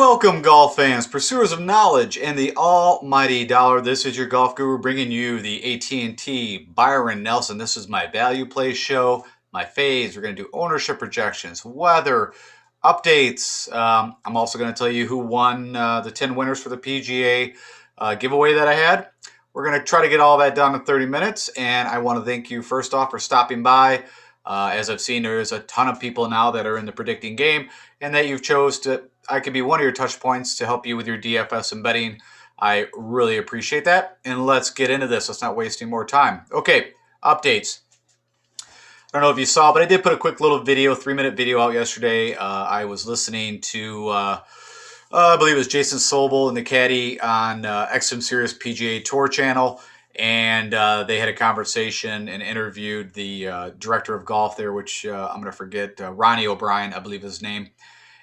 Welcome, golf fans, pursuers of knowledge and the almighty dollar. This is your golf guru bringing you the AT&T Byron Nelson. This is my value play show, my fades. We're going to do ownership projections, weather, updates. I'm also going to tell you who won the 10 winners for the PGA giveaway that I had. We're going to try to get all that done in 30 minutes, and I want to thank you first off for stopping by. As I've seen, there is a ton of people now that are in the predicting game, and that you've chose to, I could be one of your touch points to help you with your DFS and betting. I really appreciate that. And let's get into this. Let's not waste any more time. Okay, updates. I don't know if you saw, but I did put a quick little video, 3-minute video out yesterday. I was listening to, I believe it was Jason Sobel and the caddy on XM Series PGA Tour channel. And they had a conversation and interviewed the director of golf there, which I'm going to forget, Ronnie O'Brien, I believe is his name.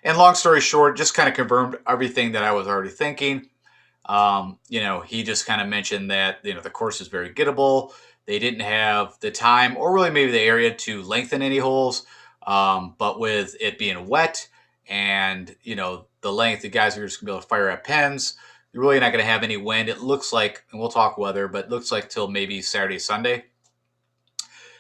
And long story short, just kind of confirmed everything that I was already thinking. He just kind of mentioned that, the course is very gettable. They didn't have the time or really maybe the area to lengthen any holes. But with it being wet and, the length, the guys are just going to be able to fire at pins. You're really not going to have any wind. It looks like, and we'll talk weather, but it looks like till maybe Saturday, Sunday.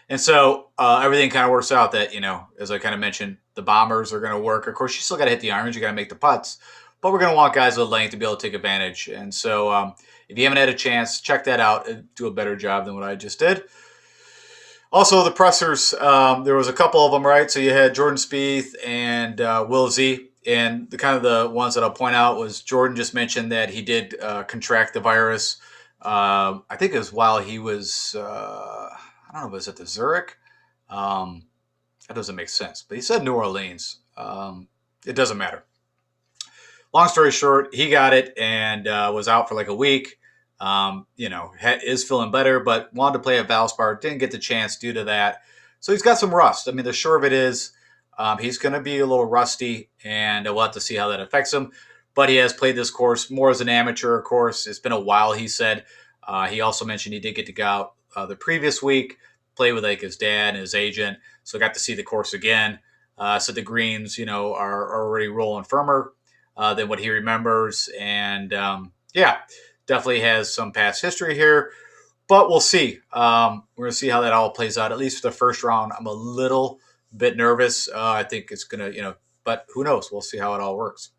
And so everything kind of works out that, as I kind of mentioned, the bombers are going to work. Of course, you still got to hit the irons. You got to make the putts. But we're going to want guys with length to be able to take advantage. And so if you haven't had a chance, check that out. Do a better job than what I just did. Also, the pressers, there was a couple of them, right? So you had Jordan Spieth and Will Z. And the ones that I'll point out was Jordan just mentioned that he did contract the virus. I think it was while he was, I don't know if it was at the Zurich. That doesn't make sense. But he said New Orleans. It doesn't matter. Long story short, he got it and was out for like a week. Is feeling better, but wanted to play at Valspar. Didn't get the chance due to that. So he's got some rust. I mean, the short of it is he's going to be a little rusty, and we'll have to see how that affects him. But he has played this course more as an amateur, of course. It's been a while, he said. He also mentioned he did get to go out the previous week, play with like his dad and his agent. So got to see the course again. So the greens, are already rolling firmer than what he remembers. And definitely has some past history here. But we'll see. We're going to see how that all plays out, at least for the first round. I'm a little bit nervous. I think it's going to, but who knows? We'll see how it all works.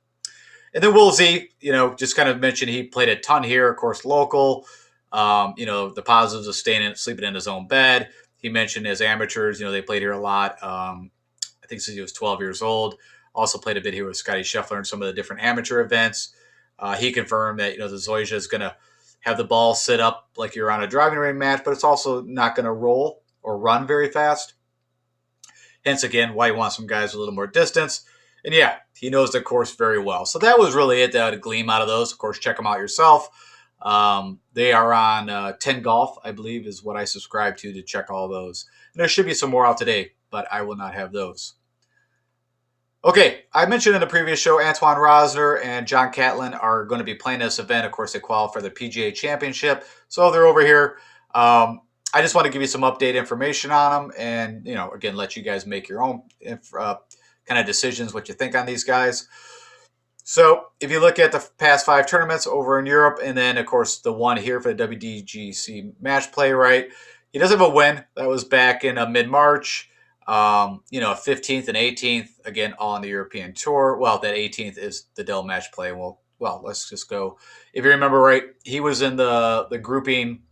And then Will Z, just kind of mentioned he played a ton here, of course, local. The positives of sleeping in his own bed. He mentioned as amateurs, they played here a lot. I think since he was 12 years old. Also played a bit here with Scotty Scheffler and some of the different amateur events. He confirmed that, the Zoysia is going to have the ball sit up like you're on a driving range match, but it's also not going to roll or run very fast. Hence, again, why you want some guys with a little more distance. And yeah, he knows the course very well. So that was really it that would gleam out of those. Of course, check them out yourself. They are on 10 Golf, I believe, is what I subscribe to check all those. And there should be some more out today, but I will not have those. Okay, I mentioned in the previous show, Antoine Rozner and John Catlin are going to be playing this event. Of course, they qualify for the PGA Championship, so they're over here. I just want to give you some update information on them and, again, let you guys make your own kind of decisions, what you think on these guys. So if you look at the past 5 tournaments over in Europe, and then, of course, the one here for the WDGC match play, right? He does have a win. That was back in mid-March. 15th and 18th, again, all on the European Tour. Well, that 18th is the Dell match play. Well, let's just go. If you remember right, he was in the grouping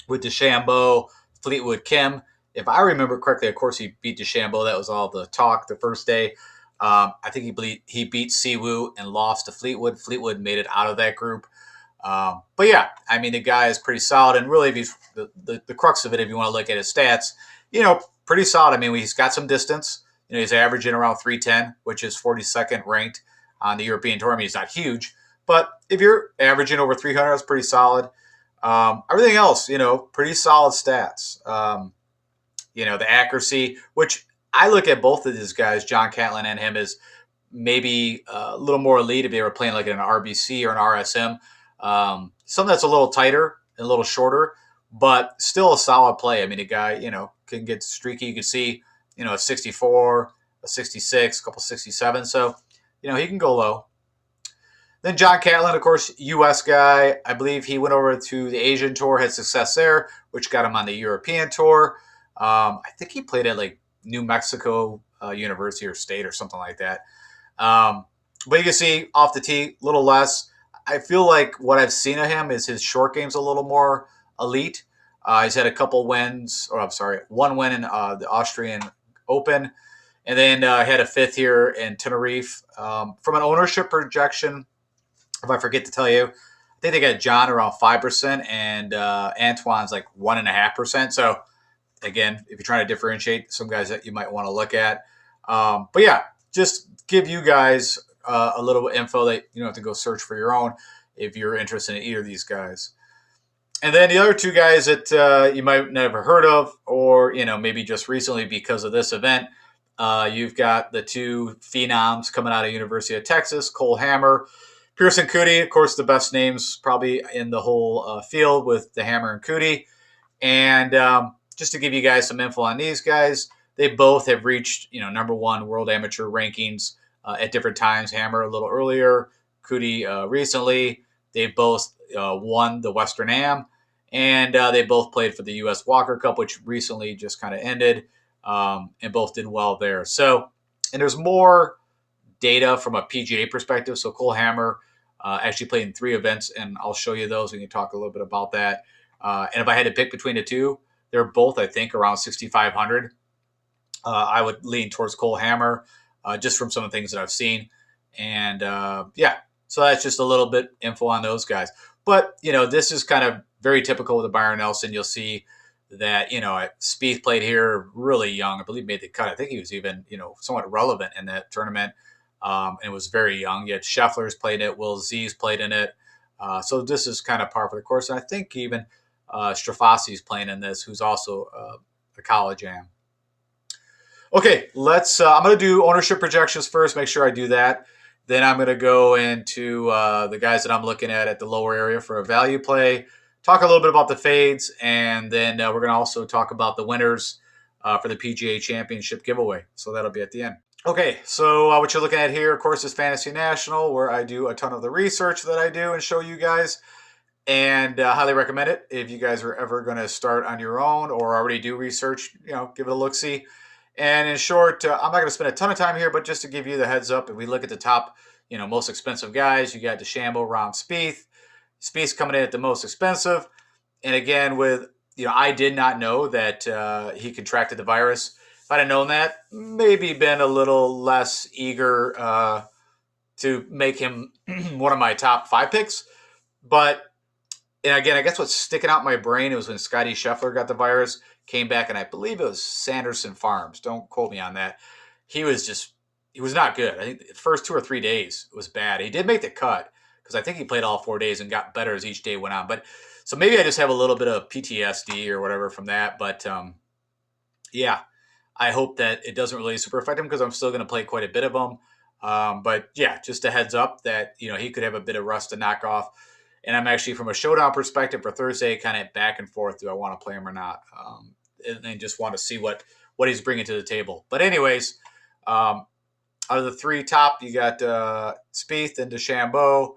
with DeChambeau, Fleetwood, Kim. If I remember correctly, of course, he beat DeChambeau. That was all the talk the first day. I think he beat Siwoo and lost to Fleetwood. Fleetwood made it out of that group. But yeah, I mean, the guy is pretty solid. And really, if he's the crux of it, if you want to look at his stats, pretty solid. I mean, he's got some distance. He's averaging around 310, which is 42nd ranked on the European Tour. I mean, he's not huge, but if you're averaging over 300, that's pretty solid. Everything else, pretty solid stats. The accuracy, which I look at both of these guys, John Catlin and him, as maybe a little more elite if they were playing like an RBC or an RSM. Something that's a little tighter and a little shorter, but still a solid play. I mean, a guy, can get streaky. You can see, a 64, a 66, a couple 67. So, he can go low. Then John Catlin, of course, U.S. guy. I believe he went over to the Asian tour, had success there, which got him on the European tour. I think he played at like New Mexico University or State or something like that. Um, but you can see off the tee, a little less. I feel like what I've seen of him is his short game's a little more elite. He's had a couple wins, or I'm sorry, one win in the Austrian Open, and then had a fifth here in Tenerife. From an ownership projection, if I forget to tell you, I think they got John around 5%, and Antoine's like 1.5%. So again, if you're trying to differentiate, some guys that you might want to look at. But yeah, just give you guys a little info that you don't have to go search for your own if you're interested in either of these guys. And then the other two guys that you might never heard of, or maybe just recently because of this event, you've got the two phenoms coming out of University of Texas, Cole Hammer, Pearson Coody, of course, the best names probably in the whole field with the Hammer and Coody. And just to give you guys some info on these guys, they both have reached number one world amateur rankings at different times. Hammer a little earlier, Coody recently. They both won the Western Am, and they both played for the U.S. Walker Cup, which recently just kind of ended, and both did well there. So, and there's more data from a PGA perspective. So Cole Hammer actually played in 3 events, and I'll show you those. We can talk a little bit about that. And if I had to pick between the two, they're both, I think, around 6,500. I would lean towards Cole Hammer just from some of the things that I've seen. And yeah, so that's just a little bit info on those guys. But, this is kind of very typical with the Byron Nelson. You'll see that, Spieth played here really young. I believe made the cut. I think he was even, somewhat relevant in that tournament. And was very young. Yet Scheffler's played it. Will Z's played in it. So this is kind of par for the course. And I think even Strafasi's playing in this, who's also a college am. Okay, let's. I'm going to do ownership projections first. Make sure I do that. Then I'm going to go into the guys that I'm looking at the lower area for a value play. Talk a little bit about the fades, and then we're going to also talk about the winners for the PGA Championship giveaway. So that'll be at the end. Okay, so what you're looking at here, of course, is Fantasy National, where I do a ton of the research that I do and show you guys. And highly recommend it if you guys are ever going to start on your own or already do research. Give it a look-see. And in short, I'm not going to spend a ton of time here, but just to give you the heads up, if we look at the top, most expensive guys, you got DeChambeau, Rahm, Spieth. Spieth's coming in at the most expensive. And again, with I did not know that he contracted the virus. If I'd have known that, maybe been a little less eager to make him one of my top 5 picks. But and again, I guess what's sticking out in my brain was when Scotty Scheffler got the virus, came back, and I believe it was Sanderson Farms. Don't quote me on that. He was not good. I think the first 2 or 3 days was bad. He did make the cut because I think he played all 4 days and got better as each day went on. But so maybe I just have a little bit of PTSD or whatever from that. But yeah, I hope that it doesn't really super affect him because I'm still going to play quite a bit of them. But yeah, just a heads up that he could have a bit of rust to knock off. And I'm actually, from a showdown perspective for Thursday, kind of back and forth. Do I want to play him or not? And just want to see what he's bringing to the table. But anyways, out of the 3 top, you got Spieth and DeChambeau.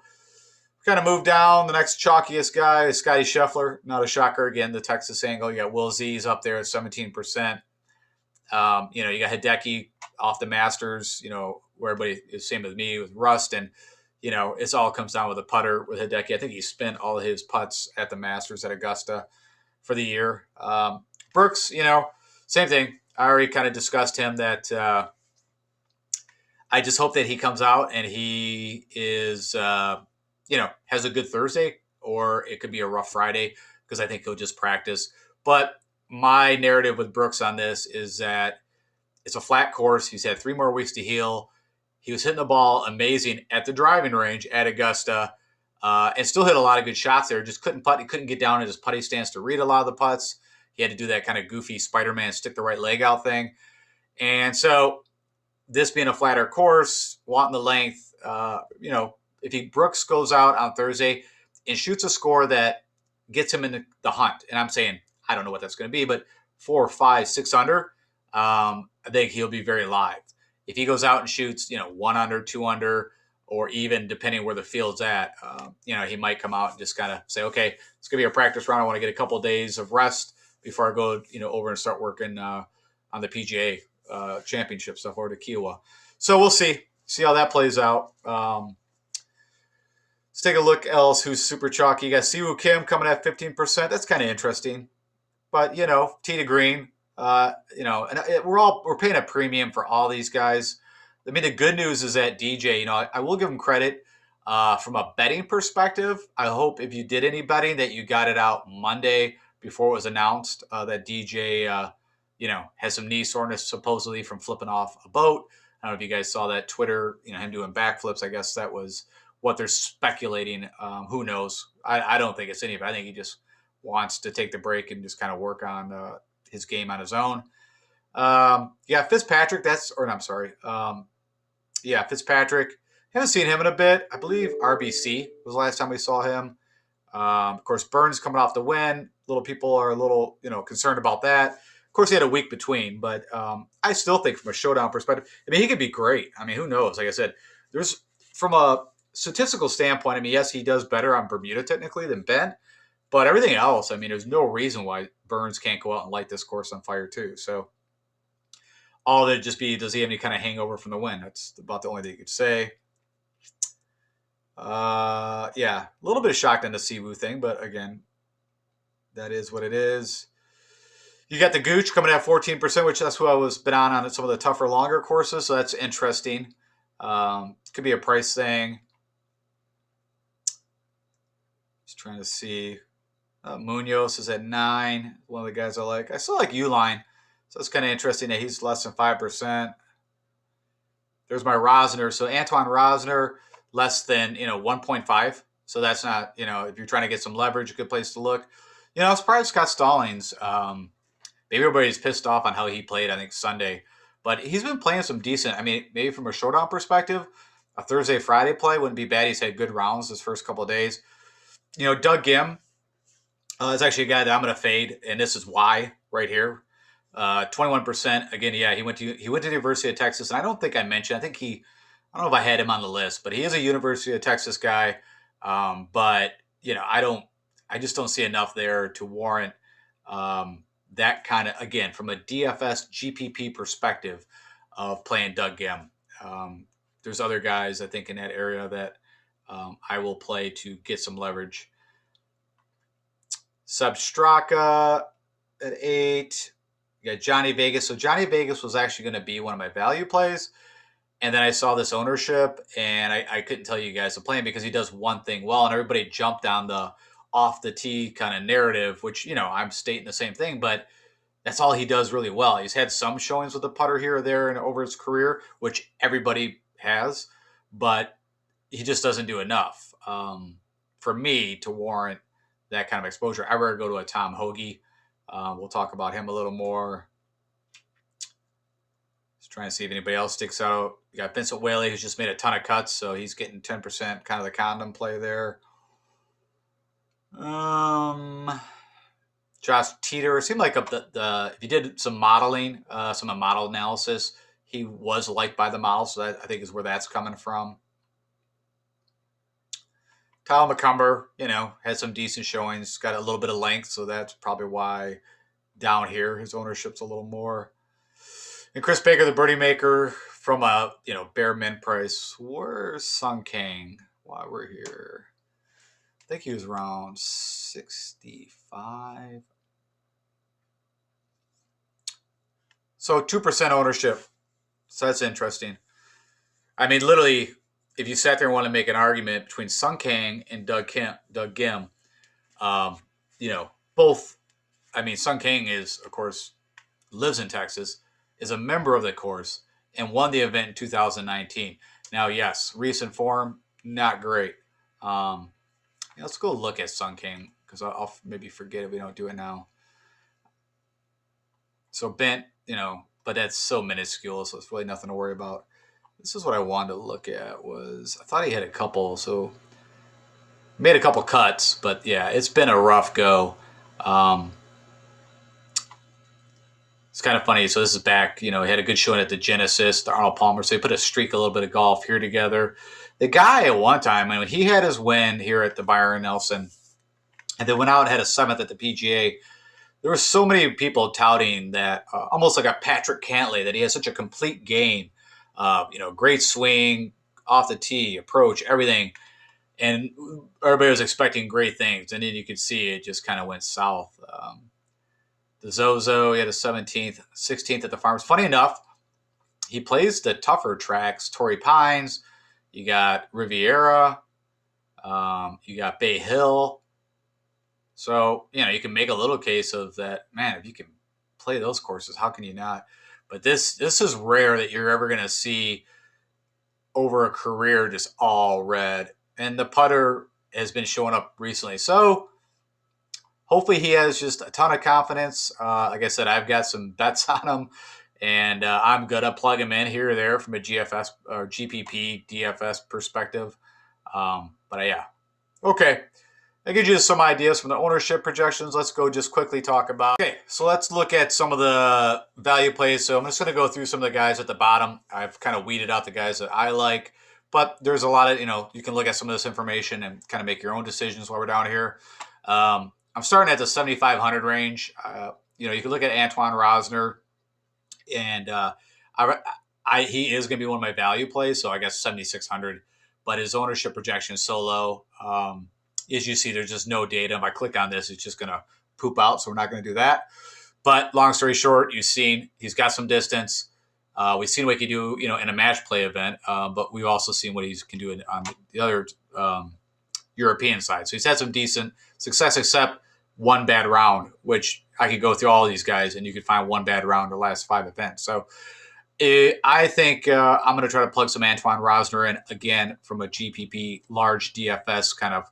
Kind of move down. The next chalkiest guy is Scotty Scheffler. Not a shocker. Again, the Texas angle. You got Will Z's up there at 17%. You got Hideki off the Masters, where everybody is same with me with rust. And it all comes down with a putter with Hideki. I think he spent all of his putts at the Masters at Augusta for the year. Brooks, same thing. I already kind of discussed him that I just hope that he comes out and he is, has a good Thursday, or it could be a rough Friday because I think he'll just practice. But my narrative with Brooks on this is that it's a flat course. He's had 3 more weeks to heal. He was hitting the ball amazing at the driving range at Augusta and still hit a lot of good shots there. Just couldn't putt. He couldn't get down at his putting stance to read a lot of the putts. He had to do that kind of goofy Spider-Man stick the right leg out thing. And so this being a flatter course, wanting the length, if Brooks goes out on Thursday and shoots a score that gets him in the hunt, and I'm saying I don't know what that's going to be, but 4, 5, 6 under, I think he'll be very live. If he goes out and shoots, 1 under, 2 under, or even depending where the field's at, he might come out and just kind of say, okay, it's going to be a practice round. I want to get a couple of days of rest before I go, over and start working on the PGA championship stuff over to Kiowa. So we'll see how that plays out. Let's take a look else who's super chalky. You got Siwoo Kim coming at 15%. That's kind of interesting. But, tee to green, and we're paying a premium for all these guys. I mean, the good news is that DJ, I will give him credit from a betting perspective. I hope if you did any betting that you got it out Monday before it was announced that DJ, has some knee soreness supposedly from flipping off a boat. I don't know if you guys saw that Twitter, him doing backflips. I guess that was what they're speculating. Who knows? I don't think it's any of it. I think he just wants to take the break and just kind of work on his game on his own. Fitzpatrick. Fitzpatrick. Haven't seen him in a bit. I believe RBC was the last time we saw him. Of course, Burns coming off the win. Little people are a little, concerned about that. Of course, he had a week between, but I still think from a showdown perspective, I mean, he could be great. I mean, who knows? Like I said, there's from a statistical standpoint, I mean, yes, he does better on Bermuda technically than Ben, but everything else, I mean, there's no reason why Burns can't go out and light this course on fire too. So all of it just be, does he have any kind of hangover from the win? That's about the only thing you could say. A little bit of shocked on the Siwoo thing, but again, that is what it is. You got the Gooch coming at 14%, which that's who I was been on some of the tougher, longer courses. So that's interesting. Could be a price thing. Just trying to see. Munoz is at 9. One of the guys I like. I still like Uline. So it's kind of interesting that he's less than 5%. There's my Rozner. So Antoine Rozner, less than 1.5. So that's not, if you're trying to get some leverage, a good place to look. It's probably Scott Stallings. Maybe everybody's pissed off on how he played, I think, Sunday. But he's been playing some decent, I mean, maybe from a showdown perspective, a Thursday, Friday play wouldn't be bad. He's had good rounds this first couple of days. Doug Gim is actually a guy that I'm going to fade, and this is why right here. 21%. Again, he went to the University of Texas, and I don't think I mentioned, I don't know if I had him on the list, but he is a University of Texas guy. But, I just don't see enough there to warrant that kind of, again, from a DFS GPP perspective of playing Doug Gim. There's other guys, I think, in that area that I will play to get some leverage. Substraka at 8. You got Johnny Vegas. So Johnny Vegas was actually going to be one of my value plays. And then I saw this ownership, and I couldn't tell you guys to play him because he does one thing well, and everybody jumped on the off the tee kind of narrative, which, I'm stating the same thing, but that's all he does really well. He's had some showings with the putter here or there and over his career, which everybody has, but he just doesn't do enough for me to warrant that kind of exposure. I'd rather go to a Tom Hoagie. We'll talk about him a little more. Just trying to see if anybody else sticks out. You got Vincent Whaley, who's just made a ton of cuts, so he's getting 10%, kind of the condom play there. Josh Teeter. It seemed like if you did some modeling, some model analysis, he was liked by the model, so that I think is where that's coming from. Kyle McCumber, had some decent showings, got a little bit of length, so that's probably why down here his ownership's a little more. And Chris Baker, the birdie maker, from a bare mint price. Where's Sung Kang while we're here? I think he was around 65. So 2% ownership. So that's interesting. I mean, literally, if you sat there and want to make an argument between Sung Kang and Doug Gim, both. I mean, Sung Kang of course, lives in Texas, is a member of the course, and won the event in 2019. Now, yes, recent form, not great. Let's go look at Sung Kang, because I'll maybe forget if we don't do it now. So bent, but that's so minuscule, so it's really nothing to worry about. This is what I wanted to look at. I thought he had a couple, so made a couple cuts, but yeah, it's been a rough go. It's kind of funny. So this is back, he had a good showing at the Genesis, the Arnold Palmer. So they put a little bit of golf here together. The guy at one time, I mean, he had his win here at the Byron Nelson, and then went out and had a 7th at the PGA. There were so many people touting that, almost like a Patrick Cantlay, that he has such a complete game. Great swing, off the tee, approach, everything. And everybody was expecting great things. And then you could see it just kind of went south. The Zozo, he had a 17th, 16th at the Farmers. Funny enough, he plays the tougher tracks. Torrey Pines, you got Riviera, you got Bay Hill. So, you can make a little case of that, man, if you can play those courses, how can you not? But this is rare that you're ever going to see over a career just all red. And the putter has been showing up recently. So hopefully he has just a ton of confidence. Like I said, I've got some bets on him. And I'm going to plug him in here or there from a GFS or GPP DFS perspective. But yeah. Okay. That gives you some ideas from the ownership projections. Let's go just quickly talk about. Okay, so let's look at some of the value plays. So I'm just going to go through some of the guys at the bottom. I've kind of weeded out the guys that I like, but there's a lot of, you can look at some of this information and kind of make your own decisions while we're down here. I'm starting at the 7,500 range. You can look at Antoine Rozner, and he is going to be one of my value plays. So I guess 7,600, but his ownership projection is so low. As you see, there's just no data. If I click on this, it's just going to poop out. So we're not going to do that. But long story short, you've seen he's got some distance. We've seen what he can do, in a match play event. But we've also seen what he can do on the other European side. So he's had some decent success, except one bad round, which I could go through all these guys, and you could find one bad round in the last 5 events. So I think I'm going to try to plug some Antoine Rozner in, again, from a GPP, large DFS kind of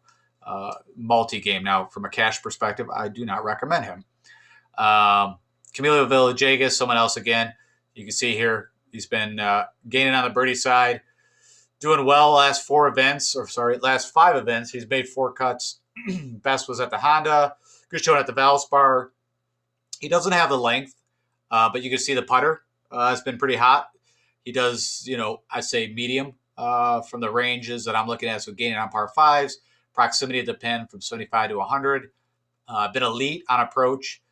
multi-game. Now, from a cash perspective, I do not recommend him. Camilo Villegas, someone else again. You can see here, he's been gaining on the birdie side, doing well last 5 events. He's made 4 cuts. Best was at the Honda. Good showing at the Valspar. He doesn't have the length, but you can see the putter has been pretty hot. He does, I say medium from the ranges that I'm looking at. So gaining on par 5s. Proximity of the pin from 75 to 100. Been elite on approach.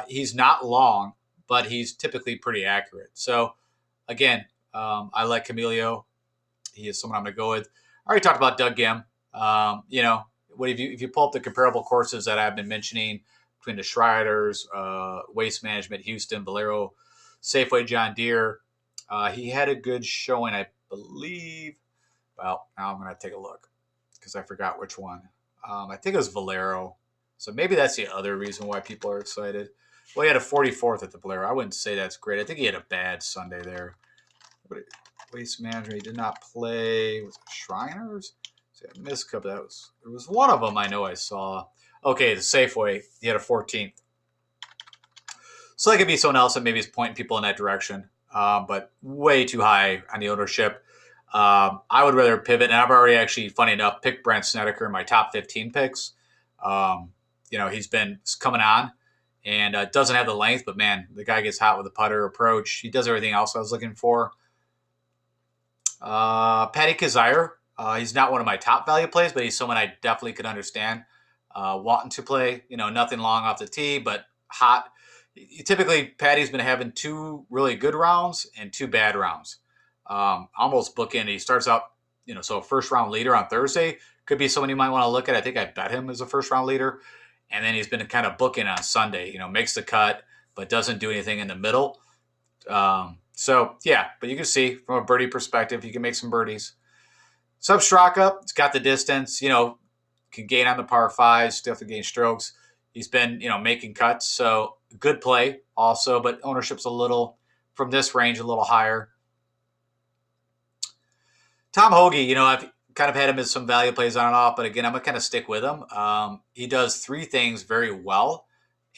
He's not long, but he's typically pretty accurate. So, again, I like Camilo. He is someone I'm going to go with. I already talked about Doug Gim. If you pull up the comparable courses that I've been mentioning between the Shriders, Waste Management, Houston, Valero, Safeway, John Deere, he had a good showing, I believe. Well, now I'm going to take a look, because I forgot which one. I think it was Valero. So maybe that's the other reason why people are excited. Well, he had a 44th at the Valero. I wouldn't say that's great. I think he had a bad Sunday there. Waste Management, he did not play. Was it Shriners? So I missed a couple. There was one of them I know I saw. Okay, the Safeway. He had a 14th. So that could be someone else that maybe is pointing people in that direction. But way too high on the ownership. I would rather pivot, and I've already actually, funny enough, picked Brent Snedeker in my top 15 picks. He's been coming on and doesn't have the length, but man, the guy gets hot with the putter approach. He does everything else I was looking for. Patty Kazire, he's not one of my top value plays, but he's someone I definitely could understand wanting to play. Nothing long off the tee, but hot. Typically, Patty's been having 2 really good rounds and 2 bad rounds. Almost bookend. He starts out, so a first round leader on Thursday could be someone you might want to look at. I think I bet him as a first round leader. And then he's been kind of booking on Sunday, makes the cut, but doesn't do anything in the middle. So yeah, but you can see from a birdie perspective, you can make some birdies. Substraka, it's got the distance, can gain on the par 5s, still have to gain strokes. He's been, making cuts. So good play also, but ownership's a little, from this range, a little higher. Tom Hoge, I've kind of had him as some value plays on and off, but again, I'm going to kind of stick with him. He does 3 things very well,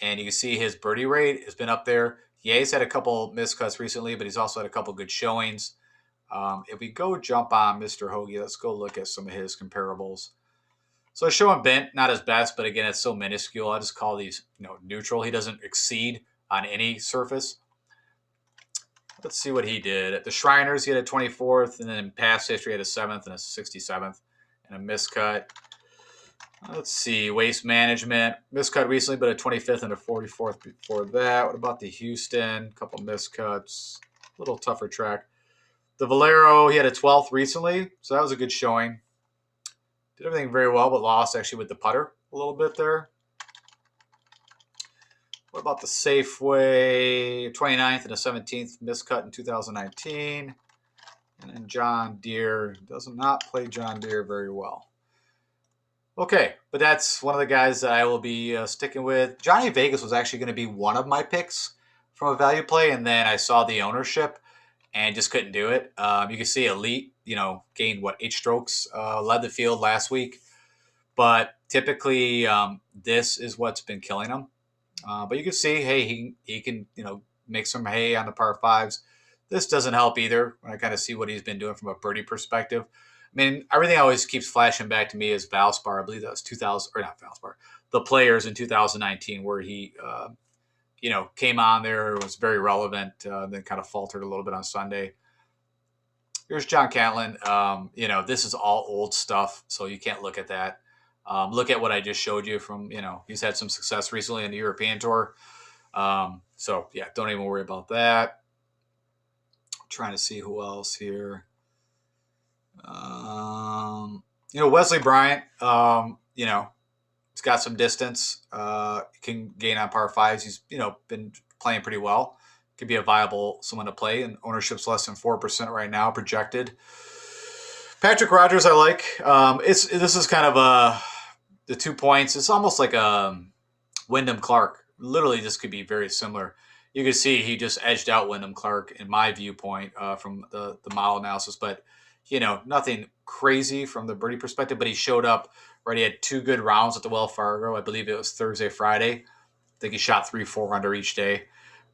and you can see his birdie rate has been up there. Yeah, he's had a couple missed cuts recently, but he's also had a couple good showings. If we go jump on Mr. Hoge, let's go look at some of his comparables. So showing bent, not his best, but again, it's so minuscule. I just call these, neutral. He doesn't exceed on any surface. Let's see what he did. At the Shriners, he had a 24th, and then in past history, he had a 7th and a 67th, and a miscut. Let's see, Waste Management. Miscut recently, but a 25th and a 44th before that. What about the Houston? A couple miscuts. A little tougher track. The Valero, he had a 12th recently, so that was a good showing. Did everything very well, but lost actually with the putter a little bit there. What about the Safeway? 29th and a 17th miscut in 2019. And then John Deere does not play John Deere very well. Okay, but that's one of the guys that I will be sticking with. Johnny Vegas was actually going to be one of my picks from a value play, and then I saw the ownership and just couldn't do it. You can see Elite, gained 8 strokes, led the field last week, but typically this is what's been killing him. But you can see, hey, he can make some hay on the par fives. This doesn't help either when I kind of see what he's been doing from a birdie perspective. I mean, everything always keeps flashing back to me is Valspar. I believe that was 2000, or not Valspar, the Players in 2019, where he, came on there, was very relevant, then kind of faltered a little bit on Sunday. Here's John Catlin. This is all old stuff, so you can't look at that. Look at what I just showed you from, he's had some success recently in the European Tour. So, yeah, don't even worry about that. I'm trying to see who else here. Wesley Bryant, he's got some distance. Can gain on par fives. He's, been playing pretty well. Could be a viable someone to play, and ownership's less than 4% right now projected. Patrick Rodgers, I like. This is kind of the 2 points. It's almost like a Wyndham Clark. Literally, this could be very similar. You can see he just edged out Wyndham Clark in my viewpoint from the model analysis, but nothing crazy from the birdie perspective. But he showed up. Right, he had 2 good rounds at the Wells Fargo. I believe it was Thursday, Friday. I think he shot 3-4 under each day.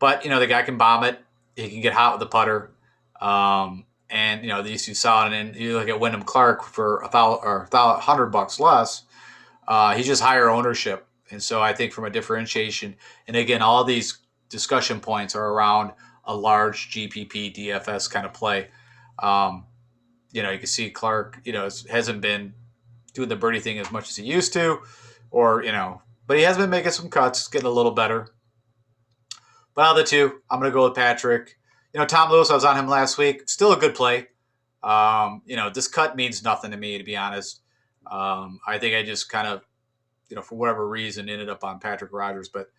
But the guy can bomb it. He can get hot with the putter. And these you saw it, and you look at Wyndham Clark for $100 less. He's just higher ownership, and so I think from a differentiation, and again, all these discussion points are around a large GPP DFS kind of play. You can see Clark, hasn't been doing the birdie thing as much as he used to, or but he has been making some cuts, getting a little better. But out of the two, I'm going to go with Patrick. Tom Lewis, I was on him last week. Still a good play. This cut means nothing to me, to be honest. I think I just kind of, for whatever reason, ended up on Patrick Rodgers. But,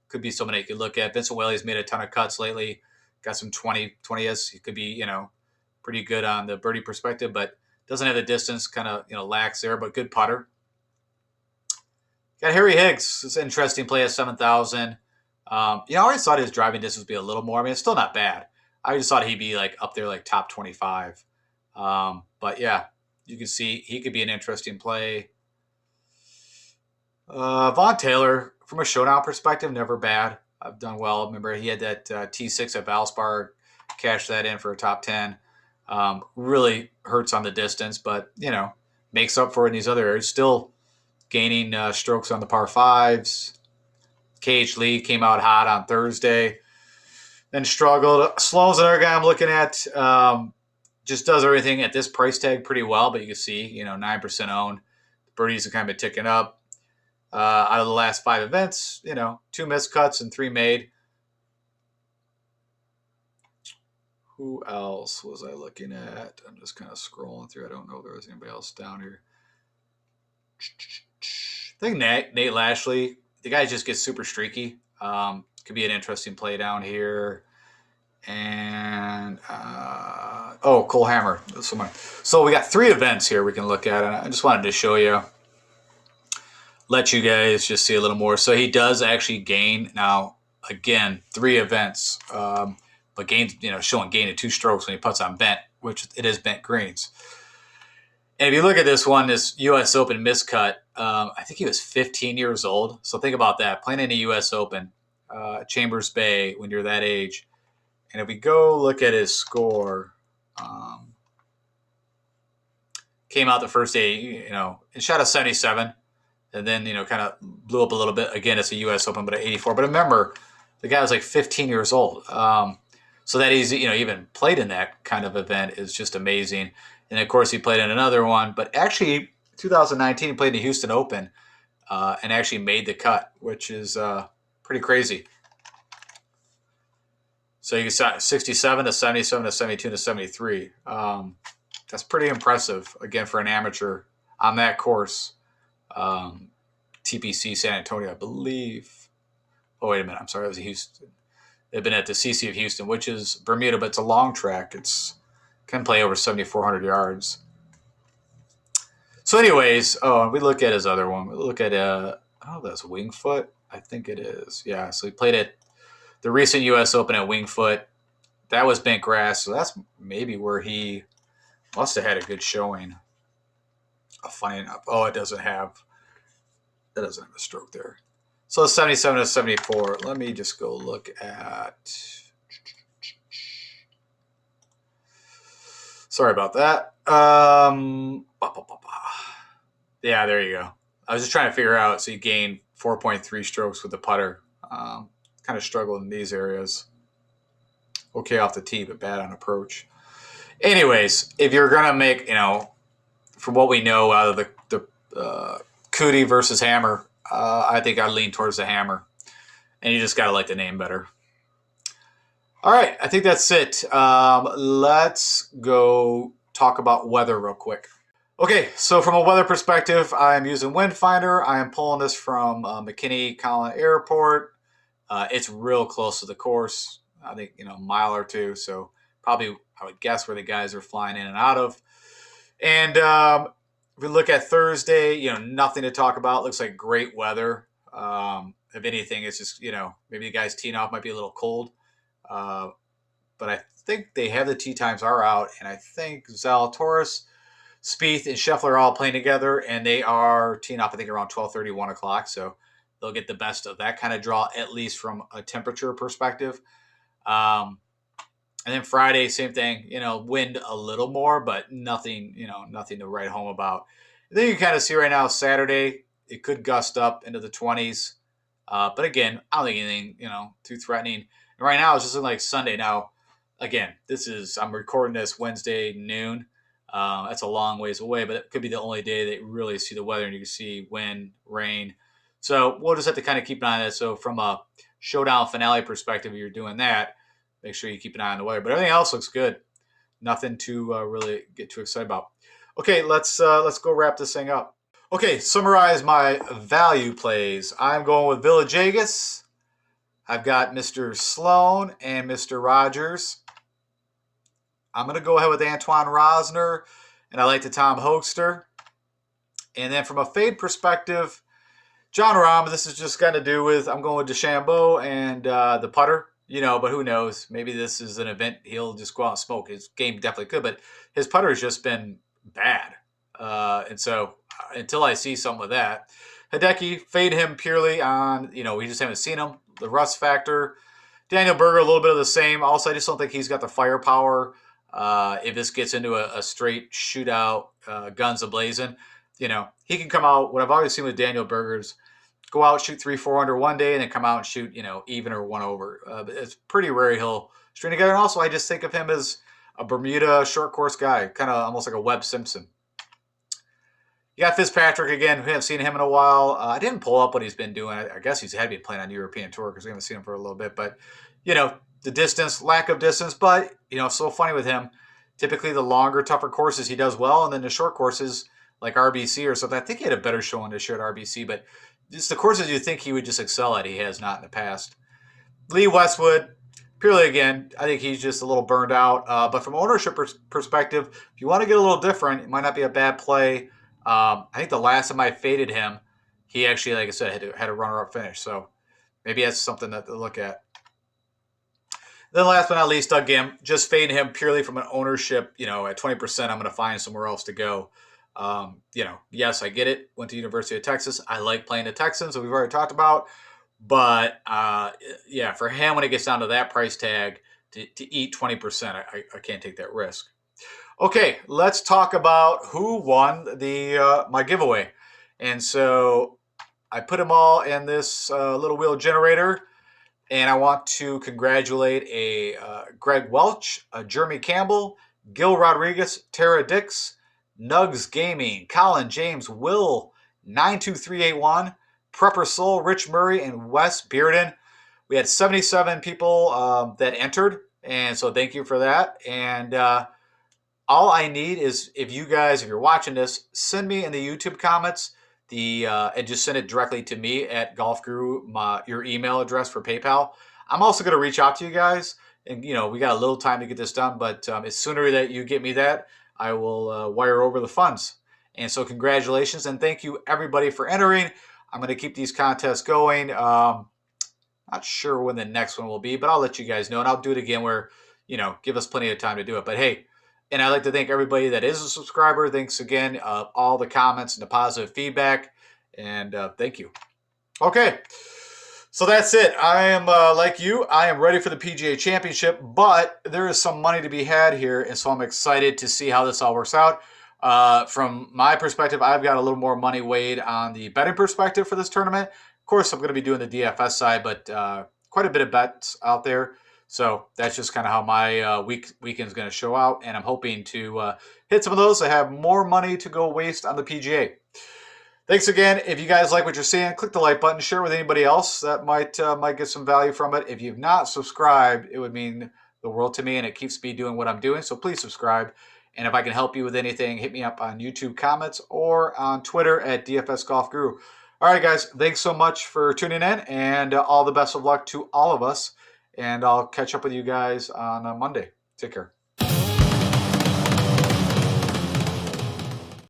could be someone that you could look at. Vincent Whaley's made a ton of cuts lately. Got some 20s. He could be, pretty good on the birdie perspective, but doesn't have the distance, kind of, lacks there, but good putter. Got Harry Higgs. It's an interesting play at 7,000. I always thought his driving distance would be a little more. I mean, it's still not bad. I just thought he'd be up there, top 25. But yeah, you can see he could be an interesting play. Vaughn Taylor, from a showdown perspective, never bad. I've done well. Remember, he had that T6 at Valspar, cashed that in for a top 10. Really hurts on the distance, but, makes up for it in these other areas. Still gaining strokes on the par fives. KH Lee came out hot on Thursday, then struggled. Sloan's another guy I'm looking at. Just does everything at this price tag pretty well, but you can see, 9% owned. Birdies are kind of ticking up. Out of the last 5 events, 2 missed cuts and 3 made. Who else was I looking at? I'm just kind of scrolling through. I don't know if there was anybody else down here. I think Nate Lashley. The guy just gets super streaky. Could be an interesting play down here. And, Cole Hammer. So we got 3 events here we can look at. And I just wanted to show you. Let you guys just see a little more. So he does actually gain. Now, again, 3 events. But gains, showing gain of 2 strokes when he puts on bent, which it is bent greens. And if you look at this one, this U.S. Open miscut, I think he was 15 years old. So think about that. Playing in the U.S. Open, Chambers Bay, when you're that age. And if we go look at his score, came out the first day, and shot a 77. And then, kind of blew up a little bit. Again, it's a U.S. Open, but at 84. But remember, the guy was like 15 years old. So that he's even played in that kind of event is just amazing. And of course, he played in another one. But actually, 2019, he played in the Houston Open and actually made the cut, which is pretty crazy. So you got 67 to 77 to 72 to 73. That's pretty impressive, again, for an amateur on that course. TPC San Antonio, I believe. Oh, wait a minute. I'm sorry. It was Houston. They've been at the CC of Houston, which is Bermuda, but it's a long track. It's can play over 7,400 yards. So anyways, we look at his other one. We look at, that's Wingfoot. I think it is. Yeah, so he played at the recent U.S. Open at Wingfoot. That was bent grass, so that's maybe where he must have had a good showing. Funny enough. Oh, it doesn't have a stroke there. So 77 to 74. Let me just go look at. Sorry about that. Yeah, there you go. I was just trying to figure out. So you gained 4.3 strokes with the putter. Kind of struggled in these areas. Okay off the tee, but bad on approach. Anyways, if you're gonna make, from what we know out of the Coody versus Hammer, I think I lean towards the Hammer, and you just gotta like the name better. All right, I think that's it. Let's go talk about weather real quick. Okay, so from a weather perspective, I am using Wind Finder. I am pulling this from McKinney Catlin Airport. It's real close to the course. I think, a mile or two. So probably, I would guess, where the guys are flying in and out of. And if we look at Thursday, nothing to talk about. Looks like great weather. If anything, it's just, maybe the guys teeing off might be a little cold. But I think they have the tee times are out. And I think Zalatoris, Spieth, and Scheffler are all playing together. And they are teeing off, I think, around 12:30, 1 o'clock. So they'll get the best of that kind of draw, at least from a temperature perspective. And then Friday, same thing, wind a little more, but nothing, nothing to write home about. And then you kind of see right now, Saturday, it could gust up into the 20s. But again, I don't think anything, too threatening. And right now, it's just looking like Sunday. Now, again, I'm recording this Wednesday noon. That's a long ways away, but it could be the only day that you really see the weather and you can see wind, rain. So we'll just have to kind of keep an eye on that. So from a showdown finale perspective, if you're doing that, make sure you keep an eye on the weather. But everything else looks good. Nothing to really get too excited about. Okay, let's go wrap this thing up. Okay, summarize my value plays. I'm going with Villagegas. I've got Mr. Sloan and Mr. Rogers. I'm going to go ahead with Antoine Rozner, and I like the Tom Hoekster. And then from a fade perspective, John Rahm, this is just going to do with, I'm going with DeChambeau and the putter, but who knows? Maybe this is an event he'll just go out and smoke. His game definitely could, but his putter has just been bad. And so until I see something with that, Hideki, fade him purely on, we just haven't seen him. The rust factor. Daniel Berger, a little bit of the same. Also, I just don't think he's got the firepower. If this gets into a straight shootout, guns a-blazing, he can come out. What I've always seen with Daniel Berger's go out, shoot 3-4 under one day, and then come out and shoot, even or one over. It's pretty rare he'll string together. And also, I just think of him as a Bermuda short course guy, kind of almost like a Webb Simpson. You got Fitzpatrick again. We haven't seen him in a while. I didn't pull up what he's been doing. I guess he's had to be playing on the European Tour because we haven't seen him for a little bit. But, the distance, lack of distance. But, so funny with him. Typically, the longer, tougher courses he does well. And then the short courses like RBC or something. I think he had a better showing this year at RBC. But just the courses you think he would just excel at, he has not in the past. Lee Westwood, purely again, I think he's just a little burned out. But from ownership perspective, if you want to get a little different, it might not be a bad play. I think the last time I faded him, he actually, like I said, had a runner-up finish. So maybe that's something to look at. Then last but not least, Doug Gim, just fading him purely from an ownership, at 20%, I'm going to find somewhere else to go. Yes, I get it. Went to University of Texas. I like playing the Texans, that we've already talked about. But, for him, when it gets down to that price tag, to eat 20%, I can't take that risk. Okay, let's talk about who won the my giveaway. And so I put them all in this little wheel generator. And I want to congratulate a Greg Welch, a Jeremy Campbell, Gil Rodriguez, Tara Dix, Nugs Gaming, Colin James, Will 92381, Prepper Soul, Rich Murray, and Wes Bearden. We had 77 people that entered, and so thank you for that. And all I need is if you guys, if you're watching this, send me in the YouTube comments and just send it directly to me at Golf Guru, your email address for PayPal. I'm also going to reach out to you guys, and we got a little time to get this done, but as sooner that you get me that, I will wire over the funds. And so congratulations and thank you everybody for entering. I'm going to keep these contests going. Not sure when the next one will be, but I'll let you guys know, and I'll do it again where, give us plenty of time to do it. But hey, and I'd like to thank everybody that is a subscriber. Thanks again, all the comments and the positive feedback, and thank you. Okay, so that's it. I am, like you, I am ready for the PGA Championship, but there is some money to be had here, and so I'm excited to see how this all works out. From my perspective, I've got a little more money weighed on the betting perspective for this tournament. Of course, I'm going to be doing the DFS side, but quite a bit of bets out there. So that's just kind of how my weekend's going to show out, and I'm hoping to hit some of those to have more money to go waste on the PGA. Thanks again. If you guys like what you're seeing, click the like button, share with anybody else that might get some value from it. If you've not subscribed, it would mean the world to me, and it keeps me doing what I'm doing. So please subscribe. And if I can help you with anything, hit me up on YouTube comments or on Twitter at DFS Golf Guru. All right, guys, thanks so much for tuning in, and all the best of luck to all of us. And I'll catch up with you guys on Monday. Take care.